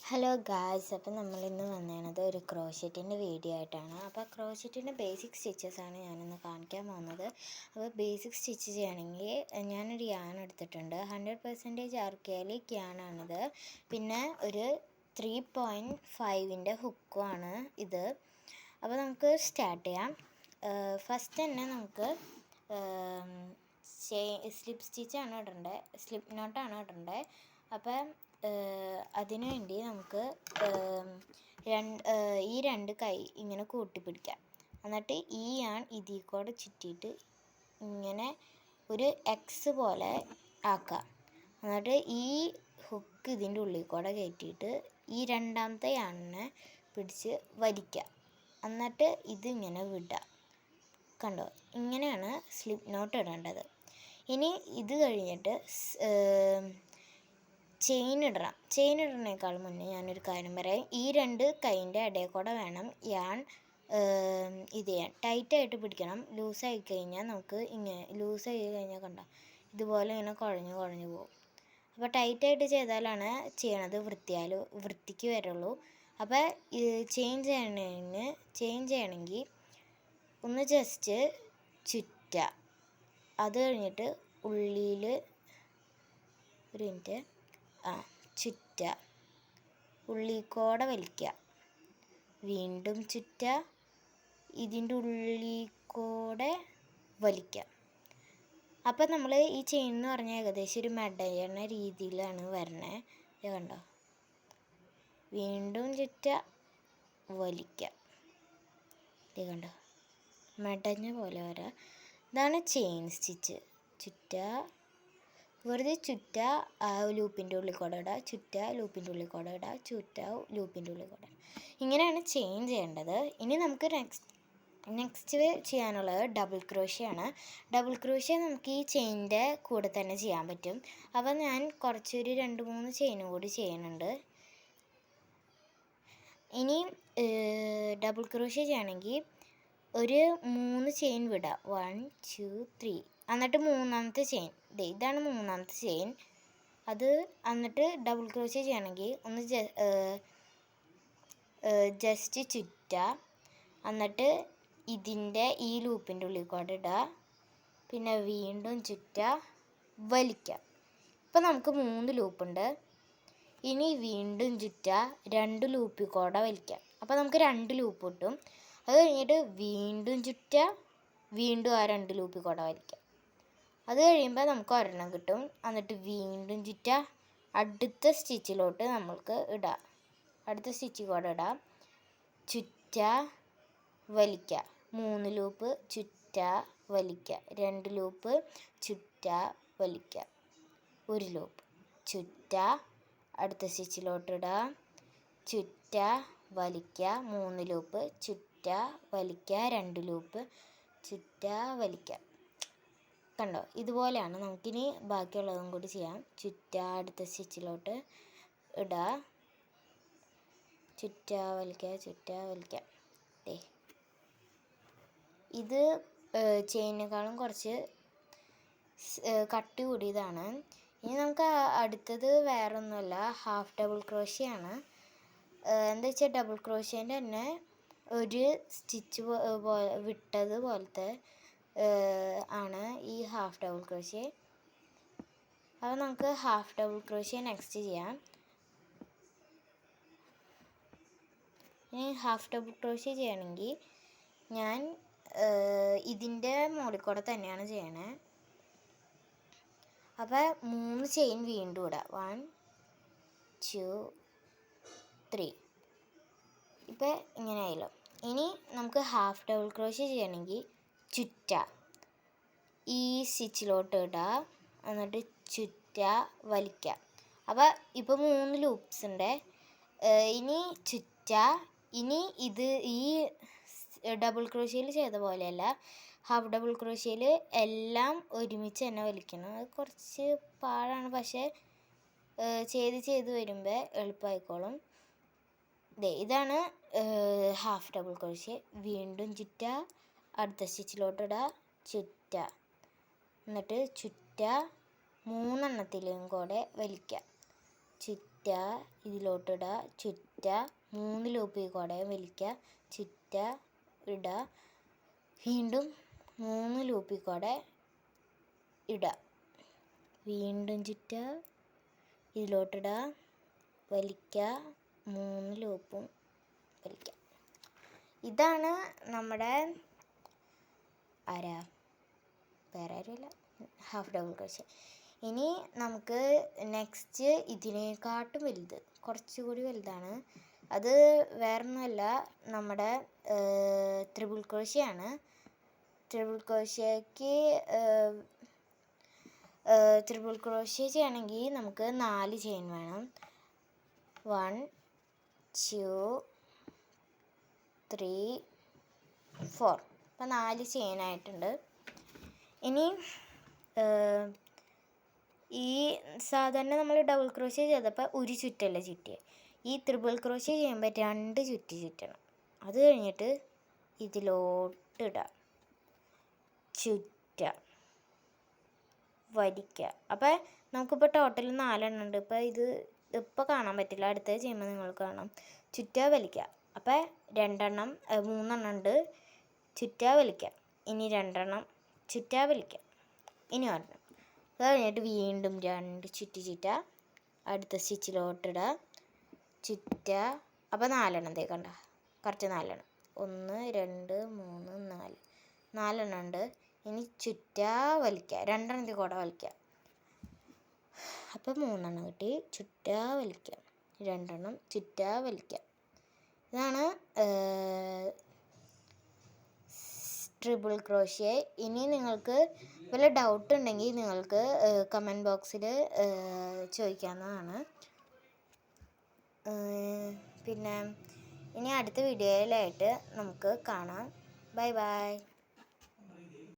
Hello guys, അപ്പോൾ നമ്മളിന്ന് വന്നത് ഒരു ക്രോഷറ്റിൻ്റെ വീഡിയോ ആയിട്ടാണ്. അപ്പോൾ ക്രോഷറ്റിൻ്റെ ബേസിക് സ്റ്റിച്ചസാണ് ഞാനിന്ന് കാണിക്കാൻ പോകുന്നത്. അപ്പോൾ ബേസിക് സ്റ്റിച്ച് ചെയ്യണമെങ്കിൽ ഞാനൊരു യാൺ എടുത്തിട്ടുണ്ട്. 100% ആർക്കാലിക് യാണാണിത്. പിന്നെ ഒരു 3.5-ൻ്റെ ഹുക്കുമാണ് ഇത്. അപ്പോൾ നമുക്ക് സ്റ്റാർട്ട് ചെയ്യാം. ഫസ്റ്റ് തന്നെ നമുക്ക് സ്ലിപ്പ് സ്റ്റിച്ചാണ് ഇടേണ്ടത്, സ്ലിപ്പ് നോട്ടാണ് ഇടേണ്ടത്. അപ്പം അതിനു വേണ്ടി നമുക്ക് ഈ രണ്ട് കൈ ഇങ്ങനെ കൂട്ടിപ്പിടിക്കാം. എന്നിട്ട് ഈ യാൺ ഇതിൽ കൂടെ ചുറ്റിയിട്ട് ഇങ്ങനെ ഒരു എക്സ് പോലെ ആക്കാം. എന്നിട്ട് ഈ ഹുക്ക് ഇതിൻ്റെ ഉള്ളിൽ കൂടെ കയറ്റിയിട്ട് ഈ രണ്ടാമത്തെ യാണിനെ പിടിച്ച് വലിക്കുക. എന്നിട്ട് ഇതിങ്ങനെ വിടുക. കണ്ടോ, ഇങ്ങനെയാണ് സ്ലിപ്പ് നോട്ട് ഇടേണ്ടത്. ഇനി ഇത് കഴിഞ്ഞിട്ട് ചെയിൻ ഇടണം. ചെയിൻ ഇടുന്നതിനേക്കാൾ മുന്നേ ഞാനൊരു കാര്യം പറയാം. ഈ രണ്ട് കൈൻ്റെ ഇടയിൽ കൂടെ വേണം യാൺ ഇത് ചെയ്യാൻ. ടൈറ്റായിട്ട് പിടിക്കണം. ലൂസായി കഴിഞ്ഞാൽ നമുക്ക് ഇങ്ങനെ ലൂസായി കഴിഞ്ഞാൽ കണ്ടോ ഇതുപോലെ ഇങ്ങനെ കുഴഞ്ഞു പോകും. അപ്പോൾ ടൈറ്റായിട്ട് ചെയ്താലാണ് ചെയ്യണത് വൃത്തിക്ക് വരുള്ളൂ. അപ്പോൾ ചെയിൻ ചെയ്യണമെങ്കിൽ ഒന്ന് ജസ്റ്റ് ചുറ്റുക. അത് കഴിഞ്ഞിട്ട് ഉള്ളിൽ ഒരു മിനിറ്റ് ചുറ്റുക, ഉള്ളിൽക്കൂടെ വലിക്കുക, വീണ്ടും ചുറ്റുക, ഇതിൻ്റെ ഉള്ളിൽക്കൂടെ വലിക്കുക. അപ്പം നമ്മൾ ഈ ചെയിൻ എന്ന് പറഞ്ഞാൽ ഏകദേശം ഒരു മെടയണ രീതിയിലാണ് വരണേ. ഇത് കണ്ടോ, വീണ്ടും ചുറ്റുക, വലിക്കുക. ഇത് കണ്ടോ, മെടഞ്ഞ പോലെ വരാം. ഇതാണ് ചെയിൻ സ്റ്റിച്ച്. ചുറ്റുക, വെറുതെ ചുറ്റുക, ലൂപ്പിൻ്റെ ഉള്ളിൽ കൂടെ ഇടുക, ചുറ്റുക, ലൂപ്പിൻ്റെ ഉള്ളിൽ കൂടെ ഇടുക, ചുറ്റുക, ലൂപ്പിൻ്റെ ഉള്ളിൽ കൂടെ. ഇങ്ങനെയാണ് ചെയിൻ ചെയ്യേണ്ടത്. ഇനി നമുക്ക് നെക്സ്റ്റ് ചെയ്യാനുള്ളത് ഡബിൾ ക്രോഷ്യാണ്. ഡബിൾ ക്രോഷ്യ നമുക്ക് ഈ ചെയിൻ്റെ കൂടെ തന്നെ ചെയ്യാൻ പറ്റും. അപ്പോൾ ഞാൻ കുറച്ചൊരു 2-3 ചെയിനും കൂടി ചെയ്യുന്നുണ്ട്. ഇനി ഡബിൾ ക്രോഷ്യ ചെയ്യണമെങ്കിൽ ഒരു 3 ചെയിൻ വിടുക. 1 2 3. എന്നിട്ട് മൂന്നാമത്തെ ചെയിൻ, ഇതാണ് മൂന്നാമത്തെ ചെയിൻ. അത് എന്നിട്ട് ഡബിൾ ക്രോഷ്യ ചെയ്യണമെങ്കിൽ ഒന്ന് ജസ്റ്റ് ചുറ്റുക. എന്നിട്ട് ഇതിൻ്റെ ഈ ലൂപ്പിൻ്റെ ഉള്ളിൽ കൂടെ ഇടുക. പിന്നെ വീണ്ടും ചുറ്റുക, വലിക്കുക. ഇപ്പം നമുക്ക് 3 ലൂപ്പുണ്ട്. ഇനി വീണ്ടും ചുറ്റുക, 2 ലൂപ്പിൽ കൂടെ വലിക്കുക. അപ്പോൾ നമുക്ക് 2 ലൂപ്പ് കിട്ടും. അത് കഴിഞ്ഞിട്ട് വീണ്ടും ചുറ്റുക, വീണ്ടും ആ 2 ലൂപ്പിൽ കൂടെ വലിക്കുക. അത് കഴിയുമ്പോൾ നമുക്ക് ഒരെണ്ണം കിട്ടും. എന്നിട്ട് വീണ്ടും ചുറ്റുക, അടുത്ത സ്റ്റിച്ചിലോട്ട് നമ്മൾക്ക് ഇടാം. അടുത്ത സ്റ്റിച്ചിൽ കൂടെ ഇടാം. ചുറ്റുക, വലിക്കുക. 3 ലൂപ്പ്, ചുറ്റുക, വലിക്കുക. 2 ലൂപ്പ്, ചുറ്റുക, വലിക്കുക. 1 ലൂപ്പ്, ചുറ്റുക, അടുത്ത സ്റ്റിച്ചിലോട്ട് ഇടുക, ചുറ്റുക, വലിക്കുക. 3 ലൂപ്പ്, ചുറ്റുക, വലിക്കുക. 2 ലൂപ്പ്, ചുറ്റുക, വലിക്കുക. കണ്ടോ, ഇതുപോലെയാണ്. നമുക്കിനി ബാക്കിയുള്ളതും കൂടി ചെയ്യാം. ചുറ്റുക, അടുത്ത സ്റ്റിച്ചിലോട്ട് ഇടുക, ചുറ്റുക, വലിക്കുക, ചുറ്റുക, വലിക്കുക. ഇത് ചെയിനേക്കാളും കുറച്ച് കട്ടി കൂടിയതാണ്. ഇനി നമുക്ക് അടുത്തത് വേറൊന്നുമല്ല, ഹാഫ് ഡബിൾ ക്രോഷ്യാണ്. എന്താ വെച്ചാൽ ഡബിൾ ക്രോഷ്യേൻ്റെ തന്നെ ഒരു സ്റ്റിച്ച് വിട്ടത് പോലത്തെ ആണ് ഈ ഹാഫ് ഡബിൾ ക്രോഷ്യ. അപ്പോൾ നമുക്ക് ഹാഫ് ഡബിൾ ക്രോഷ്യ നെക്സ്റ്റ് ചെയ്യാം. ഇനി ഹാഫ് ഡബിൾ ക്രോഷ്യ ചെയ്യണമെങ്കിൽ ഞാൻ ഇതിൻ്റെ മുകളിൽ കൂടെ തന്നെയാണ് ചെയ്യണേ. അപ്പോൾ 3 ചെയിൻ വീണ്ടും ഇടാം. 1 2 3. ഇപ്പോൾ ഇങ്ങനെ ആയല്ലോ. ഇനി നമുക്ക് ഹാഫ് ഡബിൾ ക്രോഷ്യ ചെയ്യണമെങ്കിൽ ചുറ്റുക, ഈ സ്റ്റിച്ചിലോട്ട് ഇടുക, എന്നിട്ട് ചുറ്റുക, വലിക്കുക. അപ്പോൾ ഇപ്പോൾ 3 ലൂപ്സ് ഉണ്ട്. ഇനി ചുറ്റുക. ഇനി ഇത് ഈ ഡബിൾ ക്രോഷ്യയിൽ ചെയ്ത പോലെയല്ല, ഹാഫ് ഡബിൾ ക്രോഷ്യയിൽ എല്ലാം ഒരുമിച്ച് തന്നെ വലിക്കണം. അത് കുറച്ച് പാടാണ്, പക്ഷേ ചെയ്ത് വരുമ്പോൾ എളുപ്പമായിക്കോളും. ഇതാണ് ഹാഫ് ഡബിൾ ക്രോഷ്യ. വീണ്ടും ചുറ്റുക, അടുത്ത സ്റ്റിച്ചിലോട്ട് ഇടുക, ചുറ്റുക, എന്നിട്ട് ചുറ്റുക, 3 എണ്ണത്തിലും കൂടെ വലിക്കുക. ചുറ്റുക, ചുറ്റ ഇതിലോട്ടിടുക, ചുറ്റ 3 ലൂപ്പ് ഈ കൂടെ വലിക്കുക, ചുറ്റ ഇടുക, വീണ്ടും 3 ലൂപ്പിൽ കൂടെ ഇടുക, വീണ്ടും ചുറ്റ ഇതിലോട്ടിടുക, വലിക്കുക, 3 ലൂപ്പും വലിക്കുക. ഇതാണ് നമ്മുടെ വേറെ ആരുമില്ല, ഹാഫ് ഡബിൾ ക്രോഷ്യ. ഇനി നമുക്ക് നെക്സ്റ്റ് ഇതിനെക്കാട്ടും വലുത്, കുറച്ചുകൂടി വലുതാണ്. അത് വേറൊന്നുമല്ല, നമ്മുടെ ത്രിബിൾ ക്രോഷ്യയാണ്. ത്രിബിൾ ക്രോഷ്യ ചെയ്യണമെങ്കിൽ നമുക്ക് 4 ചെയിൻ വേണം. 1 2 3 4. അപ്പം 4 ചെയിൻ ആയിട്ടുണ്ട്. ഇനി ഈ സാധാരണ നമ്മൾ ഡബിൾ ക്രോഷ്യ ചെയ്തപ്പോൾ ഒരു ചുറ്റല്ല ചുറ്റിയത്. ഈ ത്രിബിൾ ക്രോഷ്യ ചെയ്യുമ്പോൾ 2 ചുറ്റി ചുറ്റണം. അത് കഴിഞ്ഞിട്ട് ഇതിലോട്ടിടുക, ചുറ്റ, വലിക്കുക. അപ്പം നമുക്കിപ്പോൾ ടോട്ടൽ 4 എണ്ണം ഉണ്ട്. ഇപ്പോൾ കാണാൻ പറ്റില്ല, അടുത്തത് ചെയ്യുമ്പോൾ നിങ്ങൾക്ക് കാണാം. ചുറ്റ, വലിക്കുക. അപ്പം 3 എണ്ണം ഉണ്ട്. ചുറ്റ, വലിക്കുക. ഇനി 2 എണ്ണം ചുറ്റ, വലിക്കുക. ഇനി 1 എണ്ണം. അത് കഴിഞ്ഞിട്ട് വീണ്ടും 2 ചുറ്റ അടുത്ത സ്റ്റിച്ചിലോട്ടിടുക, ചുറ്റ. അപ്പോൾ 4 എണ്ണം കണ്ട, കറക്റ്റ് 4 എണ്ണം. 1 2 3 4 4 എണ്ണം ഉണ്ട്. ഇനി ചുറ്റ, വലിക്കുക. 2 എണ്ണത്തിൽ കൂടെ വലിക്കുക. അപ്പോൾ 3 എണ്ണം കിട്ടി. ചുറ്റ, വലിക്കുക. 2 എണ്ണം ചുറ്റ, വലിക്കുക. ഇതാണ് ട്രിപ്പിൾ ക്രോഷ്യ. ഇനി നിങ്ങൾക്ക് വല്ല ഡൗട്ട് ഉണ്ടെങ്കിൽ നിങ്ങൾക്ക് കമൻറ്റ് ബോക്സിൽ ചോദിക്കാവുന്നതാണ്. പിന്നെ ഇനി അടുത്ത വീഡിയോയിലായിട്ട് നമുക്ക് കാണാം. Bye bye.